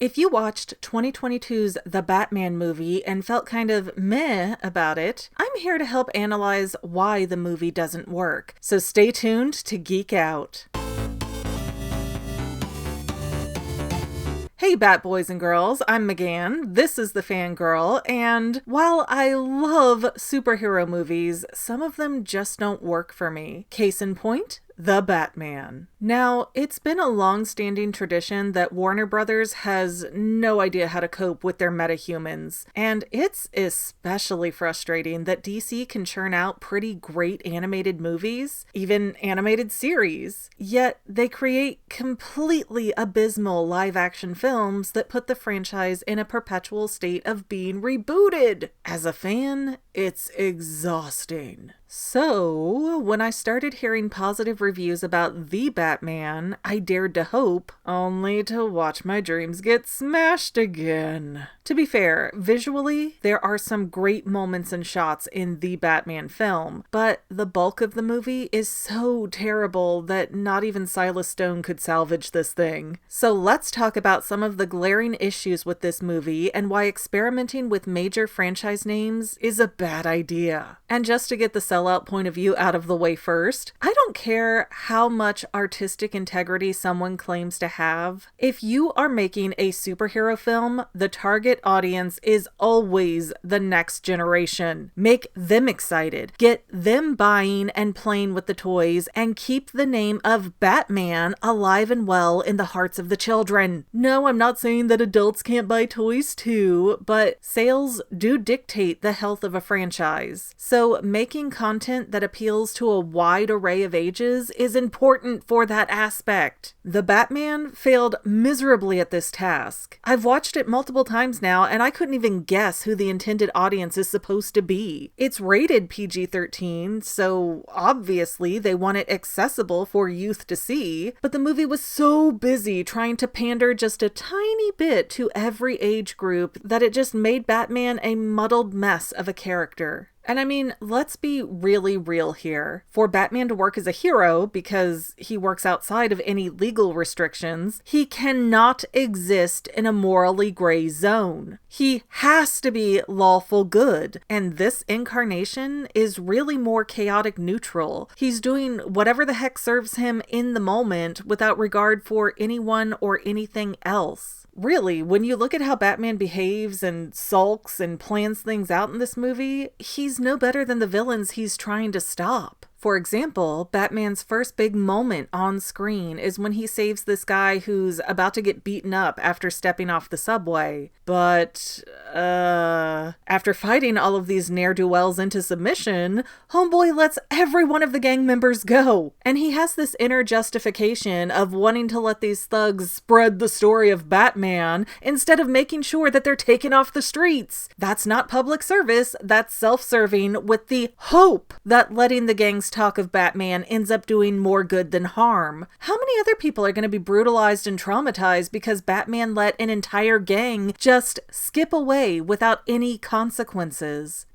If you watched 2022's The Batman movie and felt kind of meh about it, I'm here to help analyze why the movie doesn't work. So stay tuned to geek out. Hey Bat Boys and Girls, I'm McGann, this is the Fangirl, and while I love superhero movies, some of them just don't work for me. Case in point, The Batman. Now, it's been a long-standing tradition that Warner Brothers has no idea how to cope with their metahumans, and it's especially frustrating that DC can churn out pretty great animated movies, even animated series, yet they create completely abysmal live-action films that put the franchise in a perpetual state of being rebooted. As a fan, it's exhausting. So, when I started hearing positive reviews about The Batman, I dared to hope, only to watch my dreams get smashed again. To be fair, visually, there are some great moments and shots in The Batman film, but the bulk of the movie is so terrible that not even Silas Stone could salvage this thing. So let's talk about some of the glaring issues with this movie and why experimenting with major franchise names is a bad idea. And just to get the sellout point of view out of the way first, I don't care how much artistic integrity someone claims to have. If you are making a superhero film, the target audience is always the next generation. Make them excited, get them buying and playing with the toys, and keep the name of Batman alive and well in the hearts of the children. No, I'm not saying that adults can't buy toys too, but sales do dictate the health of a franchise. So making content that appeals to a wide array of ages is important for that aspect. The Batman failed miserably at this task. I've watched it multiple times now, and I couldn't even guess who the intended audience is supposed to be. It's rated PG-13, so obviously they want it accessible for youth to see, but the movie was so busy trying to pander just a tiny bit to every age group that it just made Batman a muddled mess of a character. And I mean, let's be really real here. For Batman to work as a hero, because he works outside of any legal restrictions, he cannot exist in a morally gray zone. He has to be lawful good, and this incarnation is really more chaotic neutral. He's doing whatever the heck serves him in the moment without regard for anyone or anything else. Really, when you look at how Batman behaves and sulks and plans things out in this movie, he's no better than the villains he's trying to stop. For example, Batman's first big moment on screen is when he saves this guy who's about to get beaten up after stepping off the subway. But, after fighting all of these ne'er-do-wells into submission, homeboy lets every one of the gang members go. And he has this inner justification of wanting to let these thugs spread the story of Batman instead of making sure that they're taken off the streets. That's not public service, that's self-serving with the hope that letting the gangs talk of Batman ends up doing more good than harm. How many other people are going to be brutalized and traumatized because Batman let an entire gang just skip away without any consequences?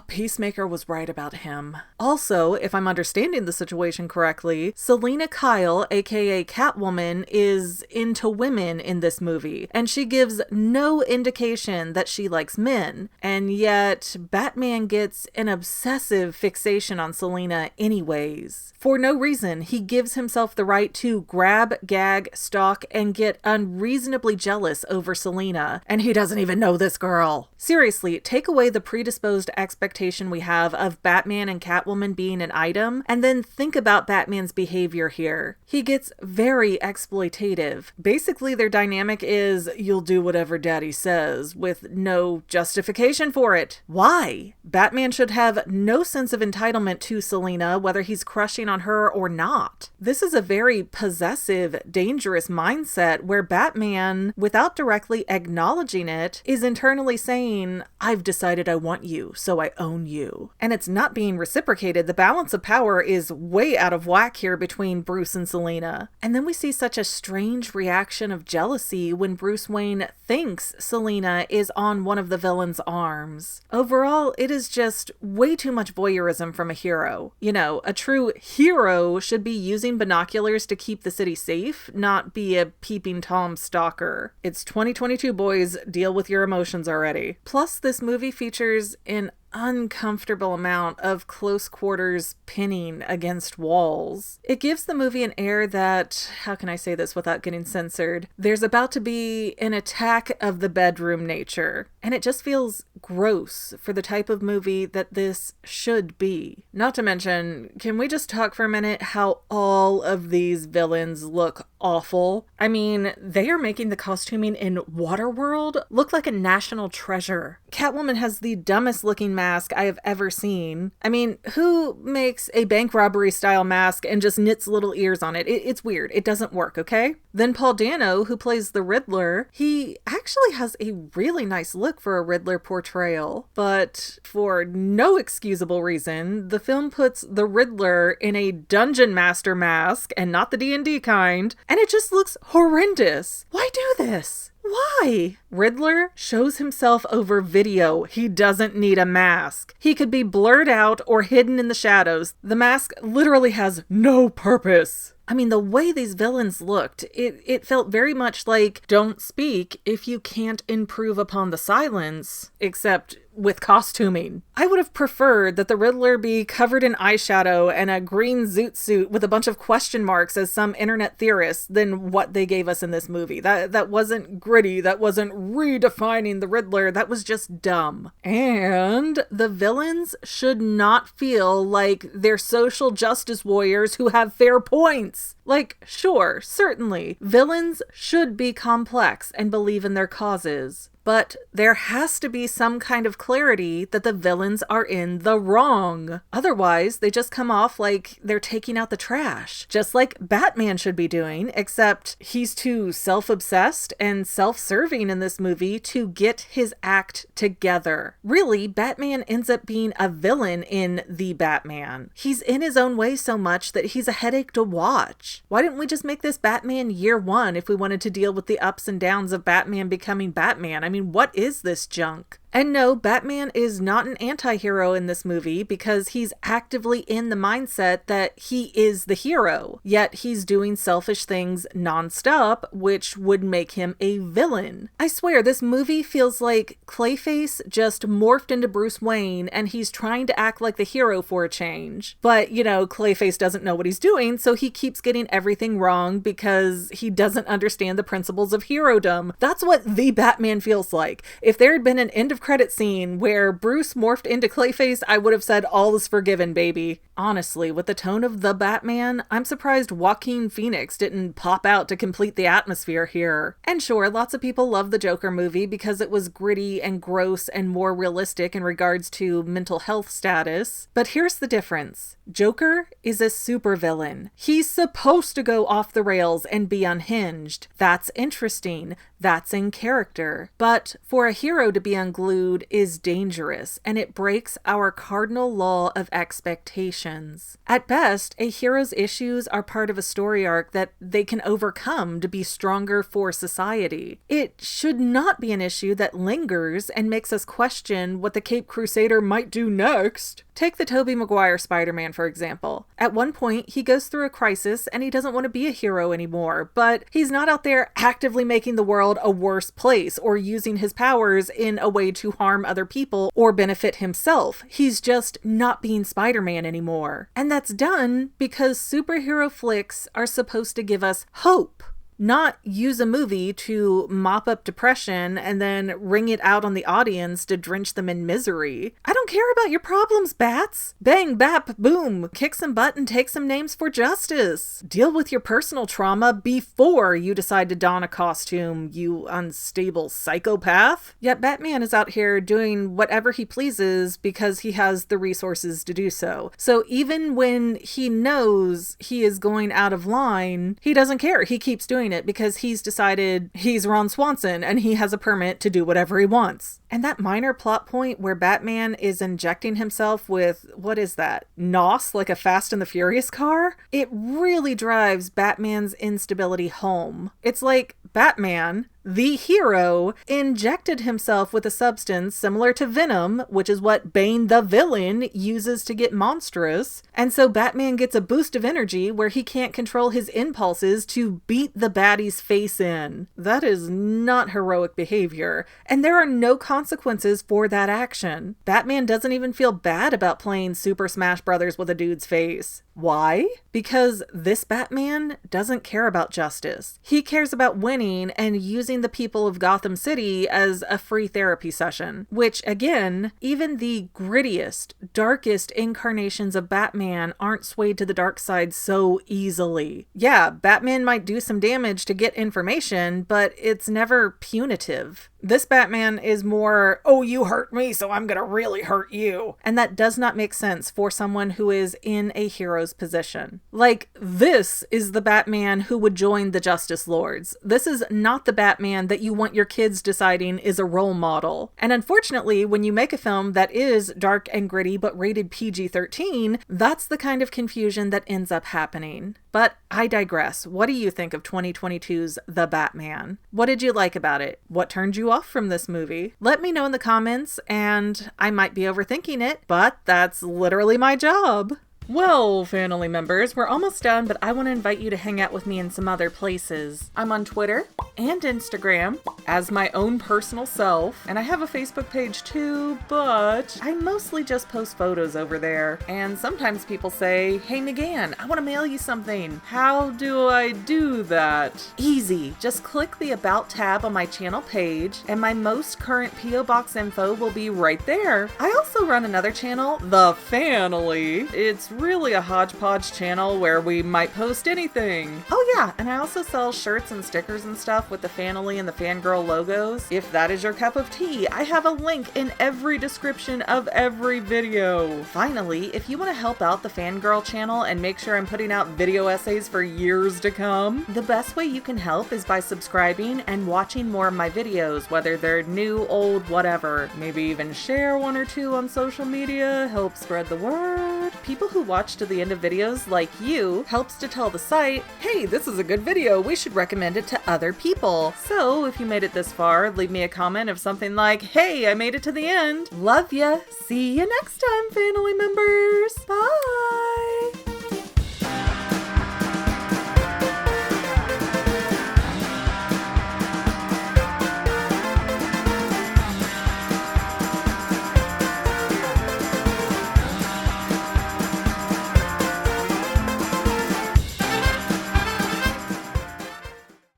Peacemaker was right about him. Also, if I'm understanding the situation correctly, Selina Kyle, aka Catwoman, is into women in this movie, and she gives no indication that she likes men. And yet, Batman gets an obsessive fixation on Selina anyways. For no reason, he gives himself the right to grab, gag, stalk, and get unreasonably jealous over Selina, and he doesn't even know this girl. Seriously, take away the predisposed expectation we have of Batman and Catwoman being an item, and then think about Batman's behavior here. He gets very exploitative. Basically, their dynamic is, you'll do whatever daddy says, with no justification for it. Why? Batman should have no sense of entitlement to Selina, whether he's crushing on her or not. This is a very possessive, dangerous mindset where Batman, without directly acknowledging it, is internally saying, I've decided I want you, so I own you. And it's not being reciprocated. The balance of power is way out of whack here between Bruce and Selina. And then we see such a strange reaction of jealousy when Bruce Wayne thinks Selina is on one of the villain's arms. Overall, it is just way too much voyeurism from a hero. You know, A true hero should be using binoculars to keep the city safe, not be a peeping Tom stalker. It's 2022, boys. Deal with your emotions already. Plus, this movie features an uncomfortable amount of close quarters pinning against walls. It gives the movie an air that, how can I say this without getting censored? There's about to be an attack of the bedroom nature, and it just feels gross for the type of movie that this should be. Not to mention, can we just talk for a minute how all of these villains look awful? I mean, they are making the costuming in Waterworld look like a national treasure. Catwoman has the dumbest looking mask I have ever seen. I mean, who makes a bank robbery style mask and just knits little ears on it? It's weird. It doesn't work, okay? Then Paul Dano, who plays the Riddler, he actually has a really nice look for a Riddler portrayal. But for no excusable reason, the film puts the Riddler in a dungeon master mask, and not the D&D kind, and it just looks horrendous. Why do this? Why? Riddler shows himself over video. He doesn't need a mask. He could be blurred out or hidden in the shadows. The mask literally has no purpose. I mean, the way these villains looked, it felt very much like, don't speak if you can't improve upon the silence, except with costuming. I would have preferred that the Riddler be covered in eyeshadow and a green zoot suit with a bunch of question marks as some internet theorist than what they gave us in this movie. That wasn't gritty. That wasn't redefining the Riddler. That was just dumb. And the villains should not feel like they're social justice warriors who have fair points. Like, sure, certainly, villains should be complex and believe in their causes. But there has to be some kind of clarity that the villains are in the wrong. Otherwise, they just come off like they're taking out the trash. Just like Batman should be doing, except he's too self-obsessed and self-serving in this movie to get his act together. Really, Batman ends up being a villain in The Batman. He's in his own way so much that he's a headache to watch. Why didn't we just make this Batman year one if we wanted to deal with the ups and downs of Batman becoming Batman? I mean, what is this junk? And no, Batman is not an anti-hero in this movie because he's actively in the mindset that he is the hero, yet he's doing selfish things nonstop, which would make him a villain. I swear, this movie feels like Clayface just morphed into Bruce Wayne and he's trying to act like the hero for a change. But, you know, Clayface doesn't know what he's doing, so he keeps getting everything wrong because he doesn't understand the principles of herodom. That's what The Batman feels like. If there had been an end of credit scene where Bruce morphed into Clayface, I would have said all is forgiven, baby. Honestly, with the tone of The Batman, I'm surprised Joaquin Phoenix didn't pop out to complete the atmosphere here. And sure, lots of people love the Joker movie because it was gritty and gross and more realistic in regards to mental health status. But here's the difference. Joker is a supervillain. He's supposed to go off the rails and be unhinged. That's interesting. That's in character. But for a hero to be unglued is dangerous, and it breaks our cardinal law of expectations. At best, a hero's issues are part of a story arc that they can overcome to be stronger for society. It should not be an issue that lingers and makes us question what the Caped Crusader might do next. Take the Tobey Maguire Spider-Man, for example. At one point, he goes through a crisis and he doesn't want to be a hero anymore, but he's not out there actively making the world a worse place or using his powers in a way to harm other people or benefit himself. He's just not being Spider-Man anymore. And that's done because superhero flicks are supposed to give us hope. Not use a movie to mop up depression and then wring it out on the audience to drench them in misery. I don't care about your problems, bats. Bang, bap, boom. Kick some butt and take some names for justice. Deal with your personal trauma before you decide to don a costume, you unstable psychopath. Yet Batman is out here doing whatever he pleases because he has the resources to do so. So even when he knows he is going out of line, he doesn't care. He keeps doing it because he's decided he's Ron Swanson and he has a permit to do whatever he wants. And that minor plot point where Batman is injecting himself with, what is that? NOS, like a Fast and the Furious car? It really drives Batman's instability home. It's like Batman, The hero injected himself with a substance similar to venom, which is what Bane the villain uses to get monstrous. And so Batman gets a boost of energy where he can't control his impulses to beat the baddie's face in. That is not heroic behavior, and there are no consequences for that action. Batman doesn't even feel bad about playing Super Smash Brothers with a dude's face. Why? Because this Batman doesn't care about justice. He cares about winning and using the people of Gotham City as a free therapy session, which again, even the grittiest, darkest incarnations of Batman aren't swayed to the dark side so easily. Yeah, Batman might do some damage to get information, but it's never punitive. This Batman is more, oh, you hurt me, so I'm gonna really hurt you. And that does not make sense for someone who is in a hero's position. Like, this is the Batman who would join the Justice Lords. This is not the Batman that you want your kids deciding is a role model. And unfortunately, when you make a film that is dark and gritty but rated PG-13, that's the kind of confusion that ends up happening. But I digress. What do you think of 2022's The Batman? What did you like about it? What turned you off from this movie? Let me know in the comments, and I might be overthinking it, but that's literally my job. Well, family members, we're almost done, but I want to invite you to hang out with me in some other places. I'm on Twitter and Instagram as my own personal self, and I have a Facebook page too, but I mostly just post photos over there. And sometimes people say, hey McGann, I want to mail you something. How do I do that? Easy. Just click the About tab on my channel page, and my most current P.O. Box info will be right there. I also run another channel, The Family. It's really a hodgepodge channel where we might post anything. Oh yeah, and I also sell shirts and stickers and stuff with the Family and the Fangirl logos. If that is your cup of tea, I have a link in every description of every video. Finally, if you want to help out the Fangirl channel and make sure I'm putting out video essays for years to come, the best way you can help is by subscribing and watching more of my videos, whether they're new, old, whatever. Maybe even share one or two on social media, help spread the word. People who watch to the end of videos like you helps to tell the site, hey, this is a good video, we should recommend it to other people. So if you made it this far, leave me a comment of something like, hey, I made it to the end. Love ya. See you next time, family members.